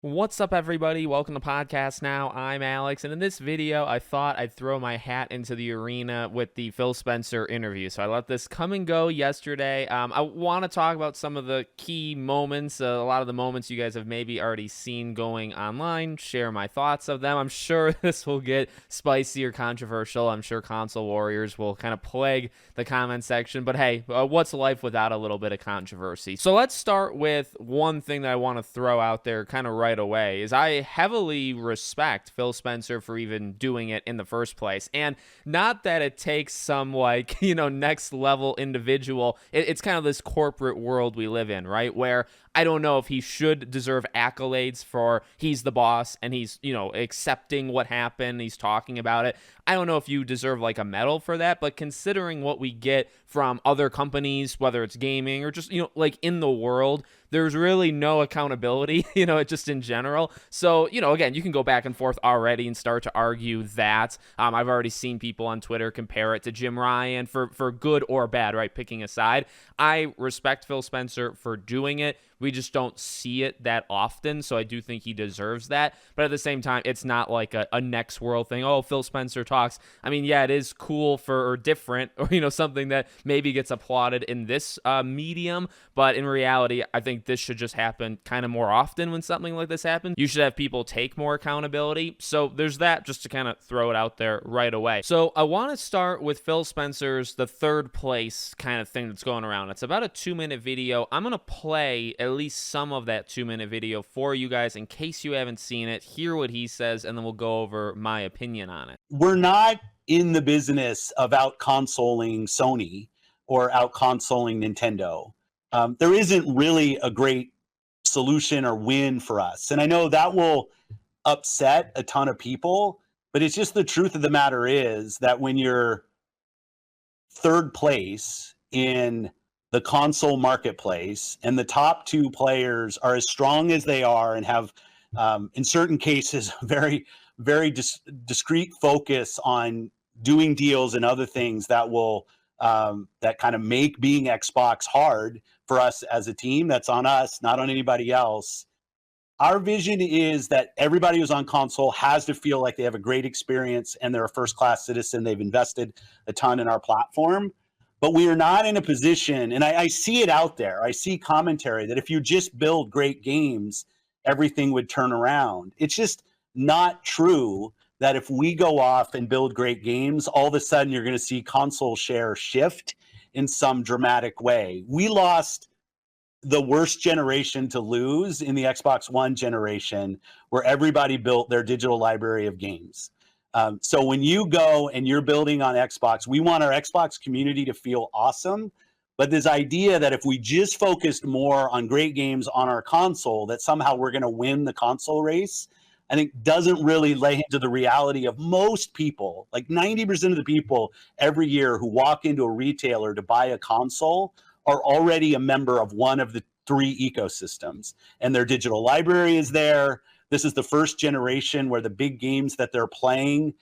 What's up, everybody? Welcome to Podcast Now. I'm Alex, and in this video, I thought I'd throw my hat into the arena with the Phil Spencer interview. So I let this come and go yesterday. I want to talk about some of the key moments, a lot of the moments you guys have maybe already seen going online, share my thoughts of them. I'm sure this will get spicy or controversial. I'm sure console warriors will kind of plague the comment section, but hey, what's life without a little bit of controversy? So let's start with one thing that I want to throw out there kind of right away is I heavily respect Phil Spencer for even doing it in the first place. And not that it takes some next level individual. It's kind of this corporate world we live in, right? Where I don't know if he should deserve accolades for he's the boss and he's, accepting what happened. He's talking about it. I don't know if you deserve like a medal for that, but considering what we get from other companies, whether it's gaming or just, like in the world, there's really no accountability, just in general. So, again, you can go back and forth already and start to argue that. I've already seen people on Twitter compare it to Jim Ryan for good or bad, right? Picking a side. I respect Phil Spencer for doing it. We just don't see it that often, so I do think he deserves that. But at the same time, it's not like a next world thing. Oh, Phil Spencer talks. I mean, yeah, it is cool or different, or something that maybe gets applauded in this medium. But in reality, I think this should just happen kind of more often when something like this happens. You should have people take more accountability. So there's that, just to kind of throw it out there right away. So I want to start with Phil Spencer's the third place kind of thing that's going around. It's about a 2-minute video. I'm going to play at least some of that 2-minute video for you guys in case you haven't seen it. Hear what he says, and then we'll go over my opinion on it. We're not in the business of out-consoling Sony or out-consoling Nintendo. There isn't really a great solution or win for us. And I know that will upset a ton of people, but it's just the truth of the matter is that when you're third place in the console marketplace and the top two players are as strong as they are and have, in certain cases, very discrete focus on doing deals and other things that will that kind of make being Xbox hard for us as a team. That's on us, not on anybody else. Our vision is that everybody who's on console has to feel like they have a great experience and they're a first-class citizen. They've invested a ton in our platform. But we are not in a position, and I see it out there. I see commentary that if you just build great games, everything would turn around. It's just not true that if we go off and build great games, all of a sudden you're going to see console share shift in some dramatic way. We lost the worst generation to lose in the Xbox One generation, where everybody built their digital library of games. So when you go and you're building on Xbox, we want our Xbox community to feel awesome. But this idea that if we just focused more on great games on our console, that somehow we're going to win the console race, I think doesn't really lay into the reality of most people. Like 90% of the people every year who walk into a retailer to buy a console are already a member of one of the three ecosystems, and their digital library is there. This is the first generation where the big games that they're playing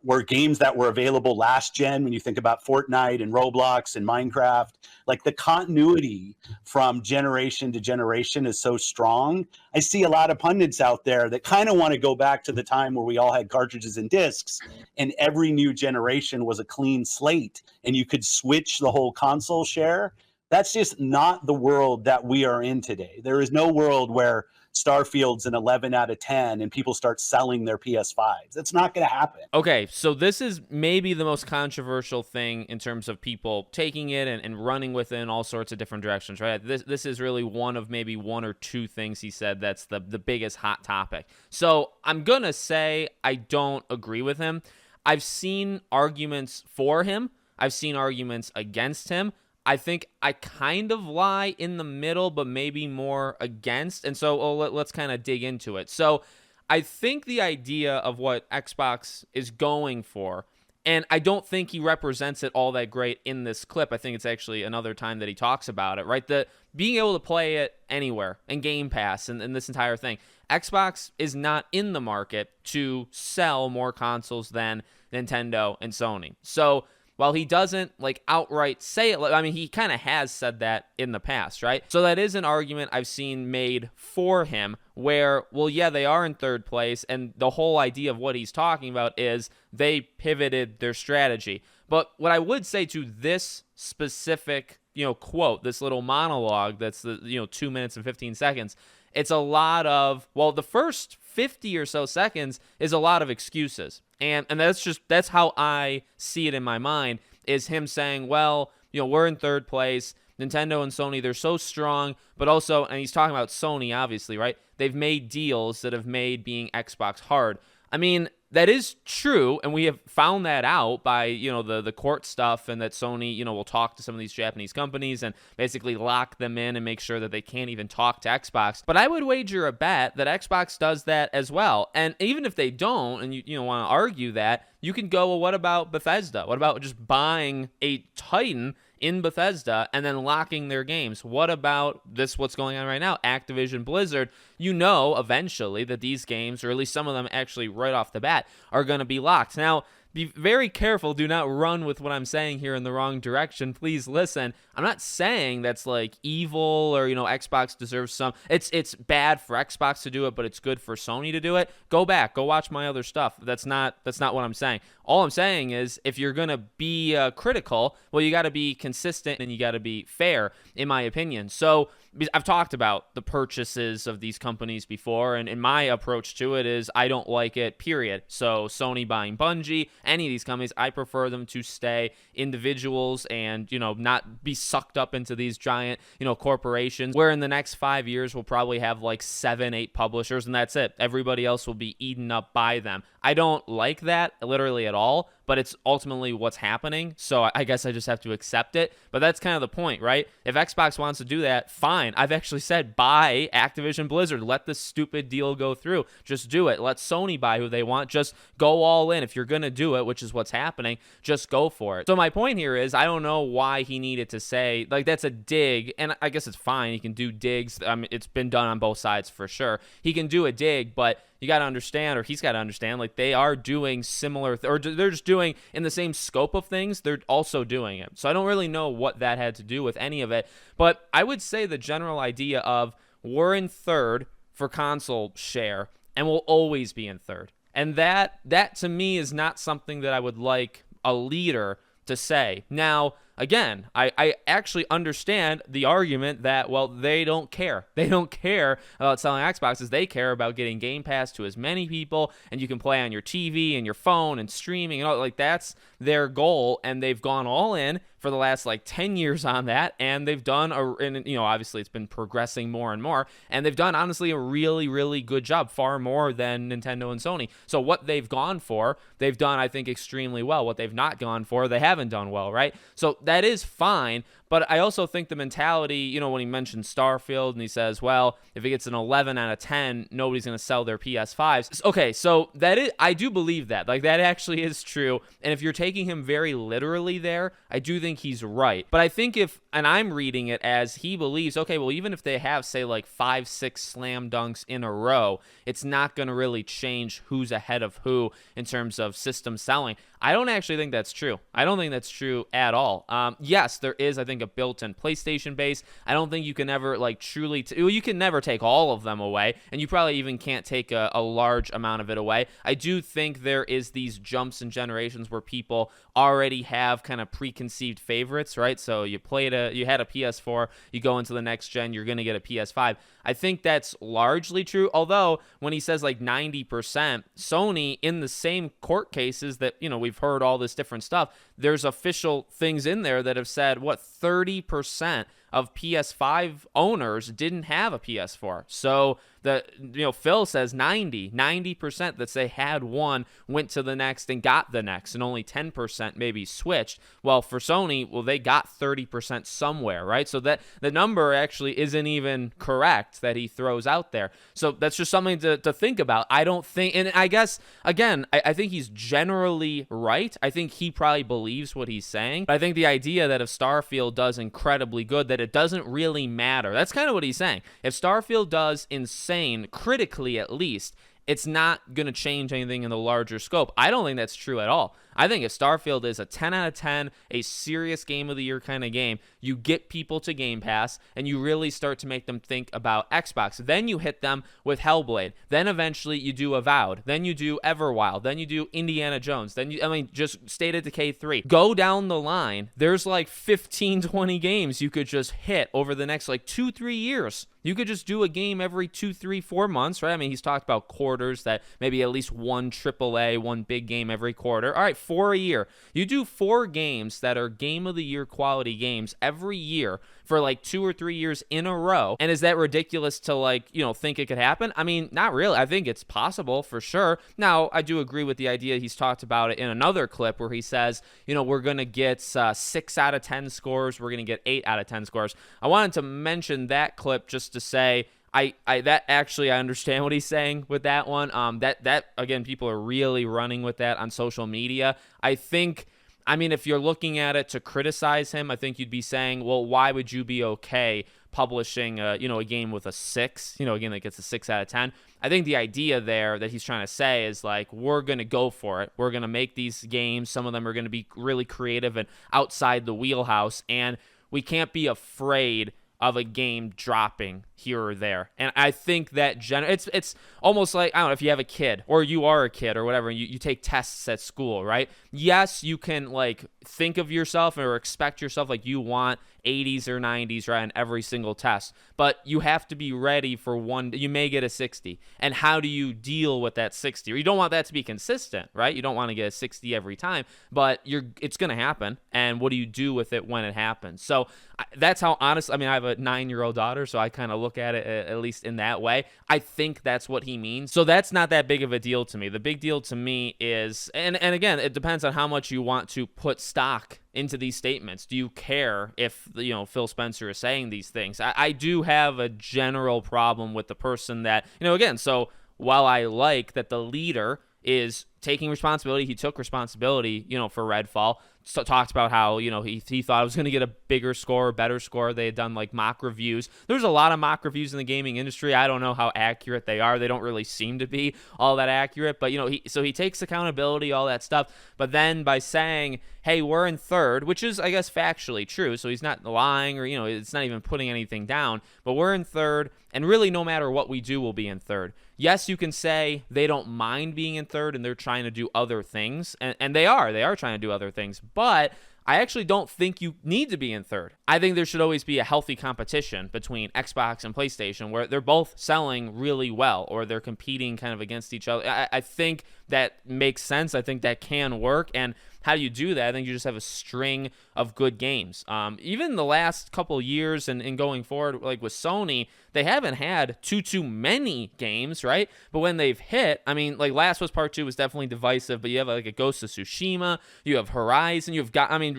were games that were available last gen. When you think about Fortnite and Roblox and Minecraft, like the continuity from generation to generation is so strong. I see a lot of pundits out there that kind of want to go back to the time where we all had cartridges and discs and every new generation was a clean slate and you could switch the whole console share. That's just not the world that we are in today. There is no world where Starfield's an 11 out of 10 and people start selling their PS5s. That's not going to happen. Okay, so this is maybe the most controversial thing in terms of people taking it and running with it in all sorts of different directions, right? This is really one of maybe one or two things he said that's the biggest hot topic. So I'm going to say I don't agree with him. I've seen arguments for him. I've seen arguments against him. I think I kind of lie in the middle, but maybe more against. And so let's kind of dig into it. So I think the idea of what Xbox is going for, and I don't think he represents it all that great in this clip. I think it's actually another time that he talks about it, right? The being able to play it anywhere and Game Pass and this entire thing. Xbox is not in the market to sell more consoles than Nintendo and Sony. So while he doesn't like outright say it, I mean, he kind of has said that in the past, right? So that is an argument I've seen made for him where, well, yeah, they are in third place, and the whole idea of what he's talking about is they pivoted their strategy. But what I would say to this specific, quote, this little monologue that's the, 2 minutes and 15 seconds, it's a lot of, well, the first 50 or so seconds is a lot of excuses. And that's how I see it in my mind, is him saying, well, we're in third place. Nintendo and Sony, they're so strong, but also, and he's talking about Sony, obviously, right? They've made deals that have made being Xbox hard. I mean, that is true, and we have found that out by, the court stuff, and that Sony, will talk to some of these Japanese companies and basically lock them in and make sure that they can't even talk to Xbox. But I would wager a bet that Xbox does that as well. And even if they don't, and you want to argue that, you can go, well, what about Bethesda? What about just buying a Titan in Bethesda and then locking their games? What about what's going on right now, Activision Blizzard? Eventually that these games, or at least some of them actually right off the bat, are going to be locked. Now, be very careful. Do not run with what I'm saying here in the wrong direction. Please listen. I'm not saying that's like evil or, Xbox deserves some. It's bad for Xbox to do it, but it's good for Sony to do it. Go back. Go watch my other stuff. That's not what I'm saying. All I'm saying is if you're going to be critical, well, you got to be consistent and you got to be fair, in my opinion. So I've talked about the purchases of these companies before, and my approach to it is I don't like it, period. So Sony buying Bungie, any of these companies, I prefer them to stay individuals and, not be sucked up into these giant, corporations, where in the next 5 years we'll probably have like 7-8 publishers, and that's it. Everybody else will be eaten up by them. I don't like that literally at all, but it's ultimately what's happening. So I guess I just have to accept it. But that's kind of the point, right? If Xbox wants to do that, fine. I've actually said buy Activision Blizzard. Let this stupid deal go through. Just do it. Let Sony buy who they want. Just go all in. If you're going to do it, which is what's happening, just go for it. So my point here is I don't know why he needed to say, like, that's a dig. And I guess it's fine. He can do digs. I mean, it's been done on both sides for sure. He can do a dig, but you got to understand, or he's got to understand, like, they are doing similar, or they're just doing in the same scope of things. They're also doing it. So I don't really know what that had to do with any of it. But I would say the general idea of we're in third for console share and we'll always be in third. And that to me is not something that I would like a leader to say. Now, again, I actually understand the argument that, well, they don't care. They don't care about selling Xboxes. They care about getting Game Pass to as many people, and you can play on your TV and your phone and streaming and all. Like, that's their goal, and they've gone all in for the last 10 years on that, and they've done obviously it's been progressing more and more, and they've done honestly a really, really good job, far more than Nintendo and Sony. So what they've gone for, they've done, I think, extremely well. What they've not gone for, they haven't done well, right? So that is fine. But I also think the mentality, when he mentioned Starfield and he says, well, if it gets an 11 out of 10, nobody's going to sell their PS5s. Okay, so I do believe that. Like, that actually is true. And if you're taking him very literally there, I do think he's right. But I think and I'm reading it as he believes, okay, well, even if they have, say, 5-6 slam dunks in a row, it's not going to really change who's ahead of who in terms of system selling. I don't actually think that's true. I don't think that's true at all. Yes, there is, I think, a built-in PlayStation base. I don't think you can ever truly you can never take all of them away, and you probably even can't take a large amount of it away. I do think there is these jumps in generations where people already have kind of preconceived favorites, right? So you had a PS4, you go into the next gen, you're going to get a PS5. I think that's largely true, although when he says 90%, Sony, in the same court cases that, we've heard all this different stuff, there's official things in there that have said, 30% of PS5 owners didn't have a PS4. So Phil says 90% that they had one, went to the next and got the next, and only 10% maybe switched. Well, for Sony, they got 30% somewhere, right? So that the number actually isn't even correct that he throws out there. So that's just something to think about. I don't think, and I guess, again, I think he's generally right. I think he probably believes what he's saying. But I think the idea that if Starfield does incredibly good, that it doesn't really matter. That's kind of what he's saying. If Starfield does insane, critically at least, it's not going to change anything in the larger scope. I don't think that's true at all. I think if Starfield is a 10 out of 10, a serious game of the year kind of game, you get people to Game Pass and you really start to make them think about Xbox. Then you hit them with Hellblade. Then eventually you do Avowed. Then you do Everwild. Then you do Indiana Jones. Then just State of Decay 3. Go down the line. There's like 15, 20 games you could just hit over the next like 2-3 years. You could just do a game every 2, 3, 4 months, right? I mean, he's talked about quarters, that maybe at least one AAA, one big game every quarter. All right, 4 a year. You do 4 games that are game of the year quality games every year for like 2 or 3 years in a row. And is that ridiculous to think it could happen? I mean, not really. I think it's possible for sure. Now, I do agree with the idea. He's talked about it in another clip where he says, we're going to get 6 out of 10 scores. We're going to get 8 out of 10 scores. I wanted to mention that clip just to say, I understand what he's saying with that one. That again, people are really running with that on social media. I mean, if you're looking at it to criticize him, I think you'd be saying, well, why would you be okay publishing a game with a 6, a game that gets a 6 out of 10? I think the idea there that he's trying to say is like, we're going to go for it. We're going to make these games. Some of them are going to be really creative and outside the wheelhouse, and we can't be afraid of a game dropping here or there. And I think that it's almost like, I don't know, if you have a kid or you are a kid or whatever, and you take tests at school, right? Yes, you can like think of yourself or expect yourself like you want 80s or 90s, right, on every single test, but you have to be ready for one. You may get a 60, and how do you deal with that 60? Or you don't want that to be consistent, right? You don't want to get a 60 every time, but it's going to happen, and what do you do with it when it happens? So that's how honest. I mean, I have a 9-year-old daughter, so I kind of look at it at least in that way. I think that's what he means. So that's not that big of a deal to me. The big deal to me is, and again, it depends on how much you want to put stock into these statements. Do you care if Phil Spencer is saying these things? I do have a general problem with the person that, again, so while I like that the leader is taking responsibility, he took responsibility, for Redfall. So talked about how, he thought it was going to get a bigger score, better score. They had done like mock reviews. There's a lot of mock reviews in the gaming industry. I don't know how accurate they are. They don't really seem to be all that accurate. But, he takes accountability, all that stuff. But then by saying, hey, we're in third, which is, I guess, factually true. So he's not lying or, it's not even putting anything down. But we're in third. And really, no matter what we do, we'll be in third. Yes, you can say they don't mind being in third and they're trying to do other things. And they are trying to do other things. But I actually don't think you need to be in third. I think there should always be a healthy competition between Xbox and PlayStation where they're both selling really well or they're competing kind of against each other. I think that makes sense. I think that can work. And how do you do that? I think you just have a string of good games. Even the last couple years and going forward, like with Sony, they haven't had too many games, right? But when they've hit, I mean, like Last of Us Part 2 was definitely divisive, but you have like a Ghost of Tsushima, you have Horizon,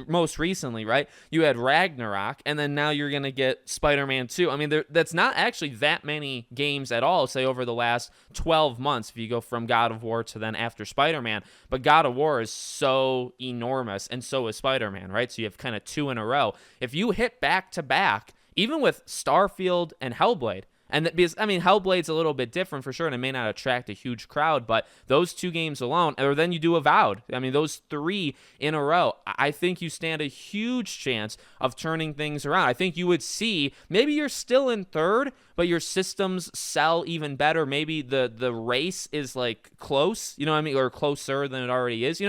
most recently, right? You had Ragnarok, and then now you're going to get Spider-Man 2. I mean, that's not actually that many games at all, say, over the last 12 months, if you go from God of War to then after Spider-Man. But God of War is so enormous, and so is Spider-Man, right? So you have kind of 2 in a row. If you hit back-to-back, even with Starfield and Hellblade, because, Hellblade's a little bit different for sure, and it may not attract a huge crowd, but those 2 games alone, or then you do Avowed. Those 3 in a row, I think you stand a huge chance of turning things around. I think you would see, maybe you're still in third, but your systems sell even better. Maybe the race is like close, or closer than it already is.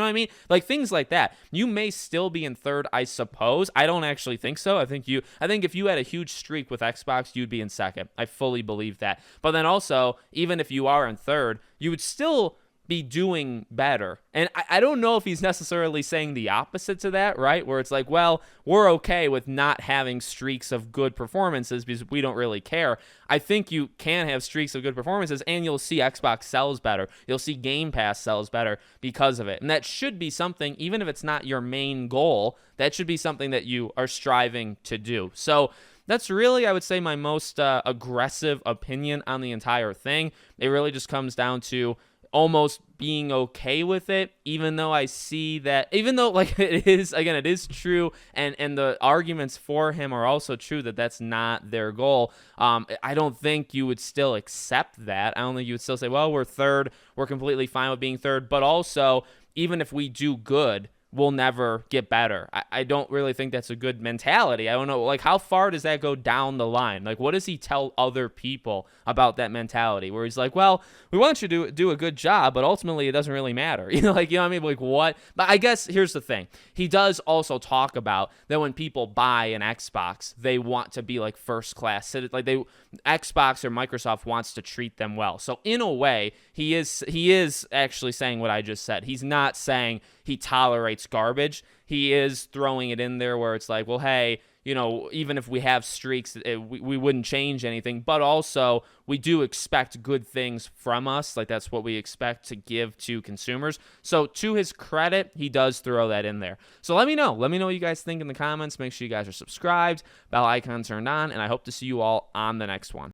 Like things like that. You may still be in third, I suppose. I don't actually think so. I think if you had a huge streak with Xbox, you'd be in second. I fully believe that. But then also, even if you are in third, you would still be doing better. And I don't know if he's necessarily saying the opposite to that, right? Where it's like, well, we're okay with not having streaks of good performances because we don't really care. I think you can have streaks of good performances and you'll see Xbox sells better. You'll see Game Pass sells better because of it. And that should be something, even if it's not your main goal, that should be something that you are striving to do. So that's really, I would say, my most aggressive opinion on the entire thing. It really just comes down to almost being okay with it, even though I see that, even though like it is true, and the arguments for him are also true that that's not their goal. I don't think you would still accept that. I don't think you would still say, well, we're third, we're completely fine with being third, but also, even if we do good, we'll never get better. I don't really think that's a good mentality. I don't know, like, how far does that go down the line? Like, what does he tell other people about that mentality where he's like, well, we want you to do a good job, but ultimately it doesn't really matter. Like, you know what I mean? Like, what? But I guess here's the thing. He does also talk about that when people buy an Xbox, they want to be like first class. Like, Xbox or Microsoft wants to treat them well. So in a way, he is actually saying what I just said. He's not saying he tolerates garbage. He is throwing it in there where it's like, well, hey, even if we have streaks, we wouldn't change anything. But also, we do expect good things from us. Like, that's what we expect to give to consumers. So to his credit, he does throw that in there. So let me know. Let me know what you guys think in the comments. Make sure you guys are subscribed, bell icon turned on, and I hope to see you all on the next one.